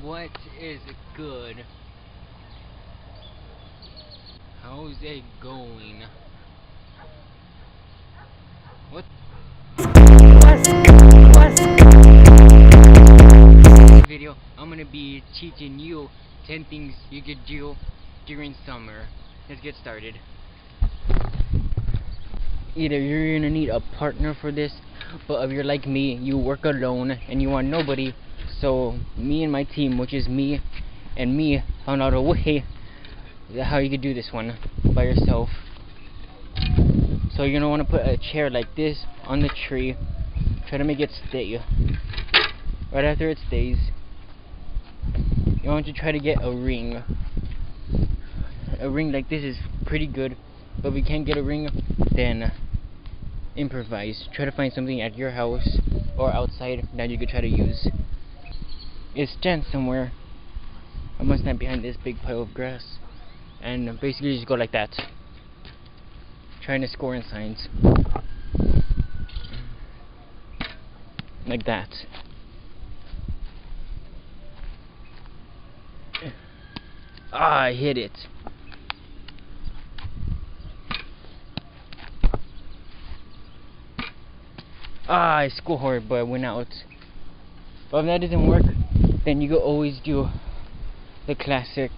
What is good? How's it going? What? Video, I'm gonna be teaching you 10 things you could do during summer. Let's get started. Either you're gonna need a partner for this, but if you're like me, you work alone and you want nobody. So me and my team, which is me and me, found out a way how you could do this one by yourself. So you're gonna want to put a chair like this on the tree. Try to make it stay. Right after it stays, you want to try to get a ring. A ring like this is pretty good, but if you can't get a ring, then improvise. Try to find something at your house or outside that you could try to use. It stands somewhere. I must stand behind this big pile of grass, and basically just go like that, trying to score in signs. Like that. Ah, I hit it. Ah, I scored, but I went out. But if that doesn't work, then you can always do the classic.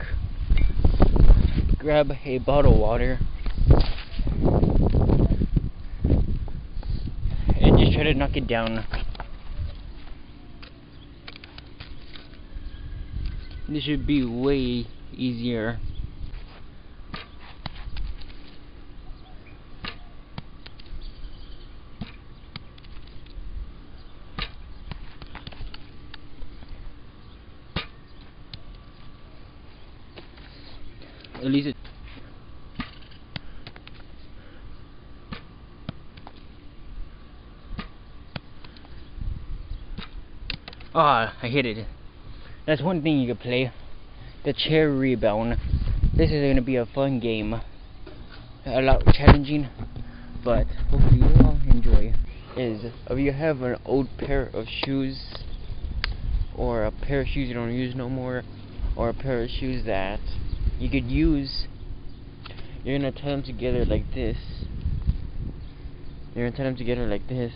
Grab a bottle of water and just try to knock it down. This should be way easier. At least it. Ah, I hit it. That's one thing you could play. The chair rebound. This is gonna be a fun game. A lot challenging, but hopefully you all enjoy. Is if you have an old pair of shoes, or a pair of shoes you don't use no more, or a pair of shoes that you could use, you're gonna tie them together like this. You're gonna tie them together like this.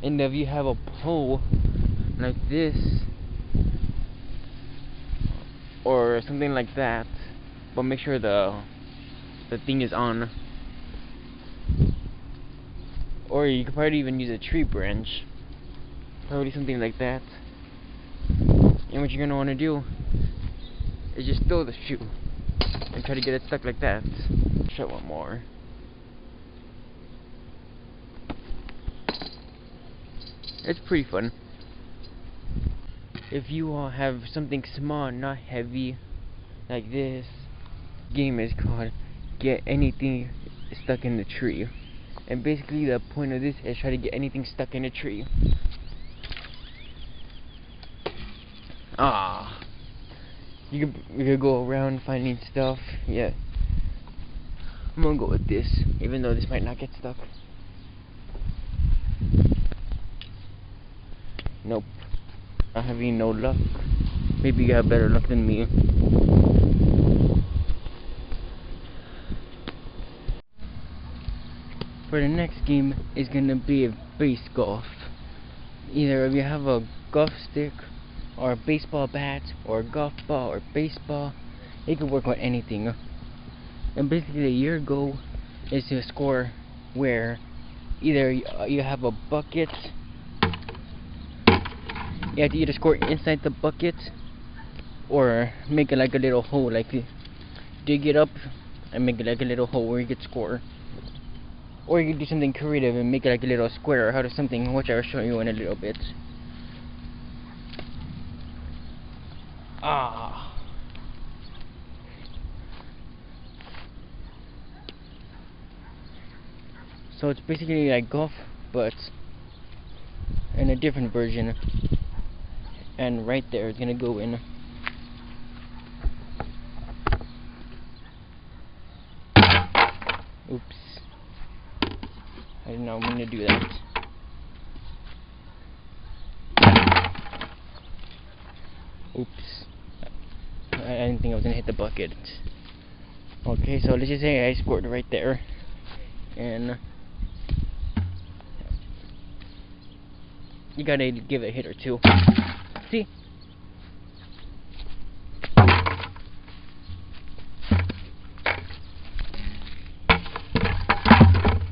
And if you have a pole like this, or something like that, but make sure the thing is on. Or you could probably even use a tree branch. Probably something like that. And what you're gonna wanna do is just throw the shoe and try to get it stuck like that. Try one more. It's pretty fun. If you all have something small, not heavy, like this, game is called Get Anything Stuck in the Tree. And basically the point of this is try to get anything stuck in a tree. Ah, you could go around finding stuff. Yeah, I'm gonna go with this, even though this might not get stuck. Nope, not having no luck. Maybe you have better luck than me. For the next game is gonna be a base golf. Either if you have a golf stick, or a baseball bat, or a golf ball, or baseball, it can work with anything. And basically your goal is to score where either you have a bucket. You have to either score inside the bucket, or make it like a little hole, like dig it up and make it like a little hole where you could score. Or you could do something creative and make it like a little square or how to something, which I'll show you in a little bit. Ah. So it's basically like golf, but in a different version. And right there is gonna go in. Oops. I did not mean to do that. Oops. I didn't think I was gonna hit the bucket. Okay, so let's just say I scored right there. And you gotta give it a hit or two. See?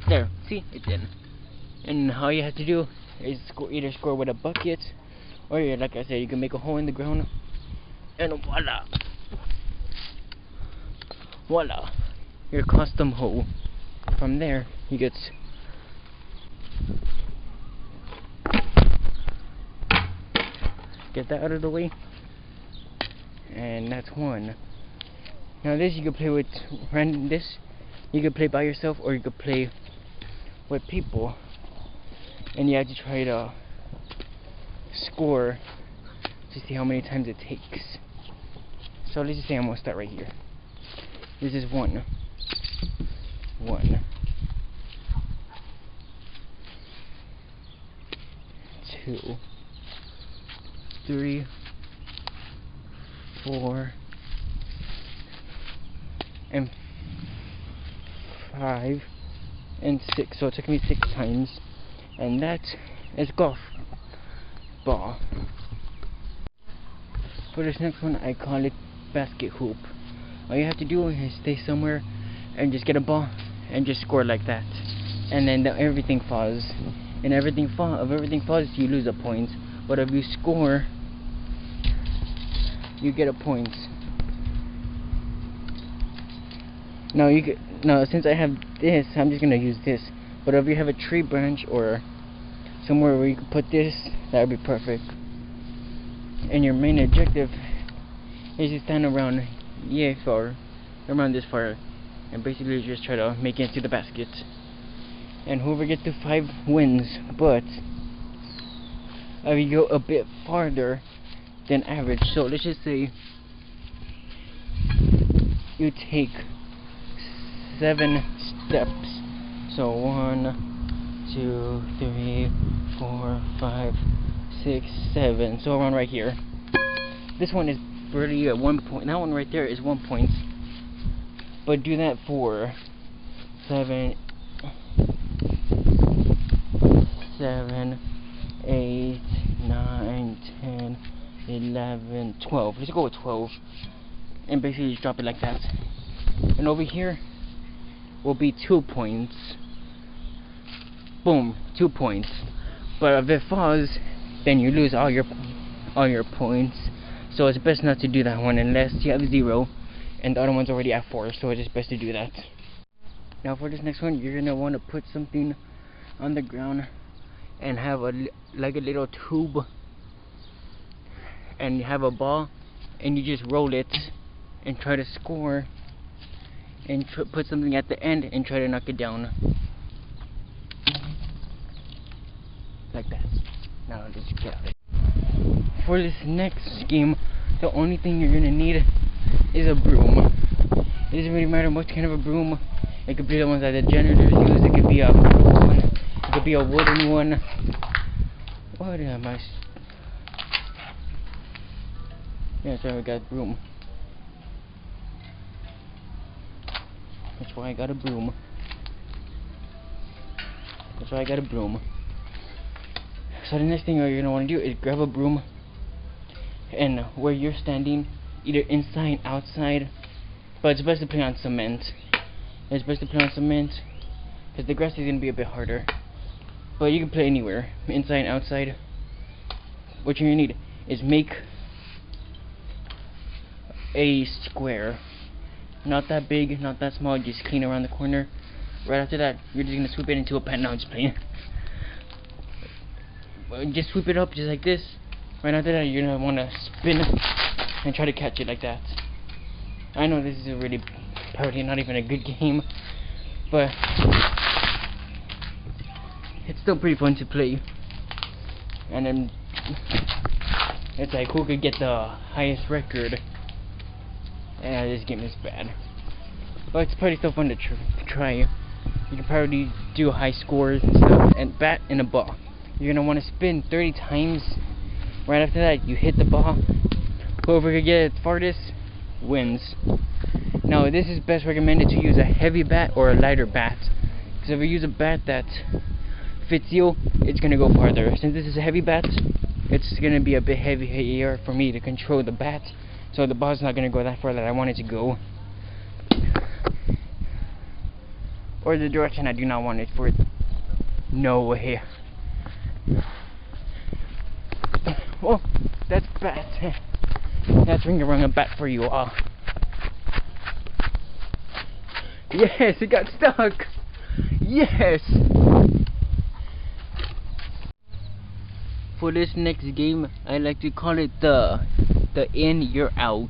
There, see? It did. And all you have to do is either score with a bucket, or like I said, you can make a hole in the ground, and voila! Voila! Your custom hole. From there, you get that out of the way, and that's one. Now this you can play with random. This you can play by yourself, or you can play with people, and you have to try to score to see how many times it takes. So let's just say I'm gonna start right here. This is one, 2, 3, 4, and 5, and 6. So it took me 6 times, and that is golf ball. For this next one, I call it basket hoop. All you have to do is stay somewhere and just get a ball and just score like that, and then everything falls. And if everything falls, you lose a point. But if you score, you get a point. Now since I have this, I'm just gonna use this. But if you have a tree branch or somewhere where you can put this, that would be perfect. And your main objective is to stand around around this far, and basically just try to make it into the basket. And whoever gets to 5 wins. But if you go a bit farther than average, so let's just say you take 7 steps. So 1, 2, 3, 4, 5, 6, 7. So around right here. This one is really at 1 point. That one right there is 1 point. But do that for 7, 8, 9, 10, 11, 12. Let's go with 12. And basically just drop it like that. And over here will be 2 points. Boom, 2 points. But if it falls, then you lose all your points. So it's best not to do that one unless you have 0 and the other one's already at 4. So it's just best to do that. Now for this next one, you're gonna want to put something on the ground and have like a little tube, and you have a ball, and you just roll it and try to score, and put something at the end and try to knock it down like that. Now let's get out. For this next game, the only thing you're gonna need is a broom. It doesn't really matter what kind of a broom. It could be the ones that the janitors use. It could be a one. It could be a wooden one. What am I? Yeah, sorry, we got broom. That's why I got a broom. That's why I got a broom. So the next thing you're gonna want to do is grab a broom, and where you're standing, either inside, outside, but it's best to play on cement. It's best to play on cement because the grass is gonna be a bit harder. But you can play anywhere, inside, outside. What you're gonna need is make a square. Not that big, not that small, just clean around the corner. Right after that, you're just gonna sweep it into a pen. No, I'm just playing. Just sweep it up just like this. Right after that, you're gonna wanna spin and try to catch it like that. I know this is a really probably not even a good game, but it's still pretty fun to play. And then it's like who could get the highest record. And this game is bad, but it's pretty still fun to try. You can probably do high scores and stuff, and bat and a ball. You're gonna want to spin 30 times. Right after that, you hit the ball Whoever can get it farthest wins. Now this is best recommended to use a heavy bat or a lighter bat, because if you use a bat that fits you, it's gonna go farther. Since this is a heavy bat, it's gonna be a bit heavier for me to control the bat, so the ball's not gonna go that far that I want it to go, or the direction I do not want it for. No way. Well, that's bat. That's ring around a bat for you all. Yes, it got stuck. Yes. For this next game, I like to call it the In Youre Out.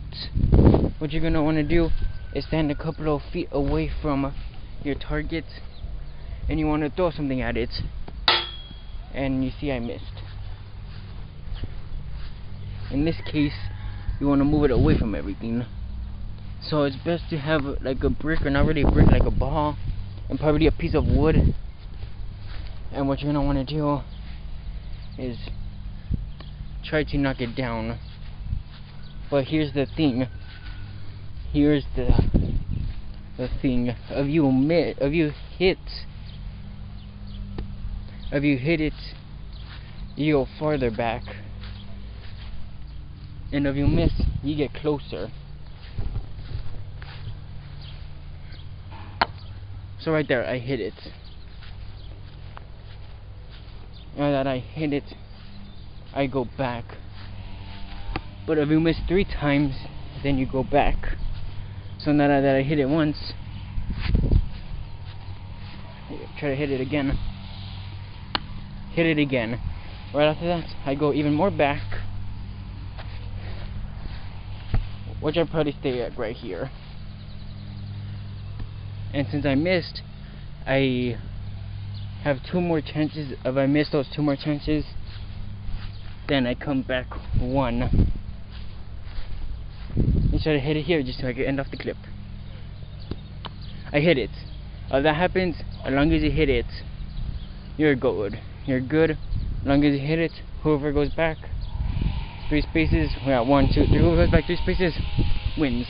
What you're gonna want to do is stand a couple of feet away from your target, and you want to throw something at it. And you see, I missed. In this case, you want to move it away from everything. So it's best to have like a brick, or not really a brick, like a ball, and probably a piece of wood. And what you're gonna want to do is try to knock it down. But here's the thing. Here's the thing. If you hit it, you go farther back. And if you miss, you get closer. So right there, I hit it. Now that I hit it, I go back. But if you miss 3 times, then you go back. So now that I hit it once, try to hit it again. Hit it again. Right after that, I go even more back, which I probably stay at right here. And since I missed, I have 2 more chances. If I miss those 2 more chances, then I come back 1. And try to hit it here just so I can end off the clip. I hit it. If that happens, as long as you hit it, you're good. You're good. As long as you hit it, whoever goes back 3 spaces, we're at 1, 2, 3. Whoever goes back 3 spaces wins.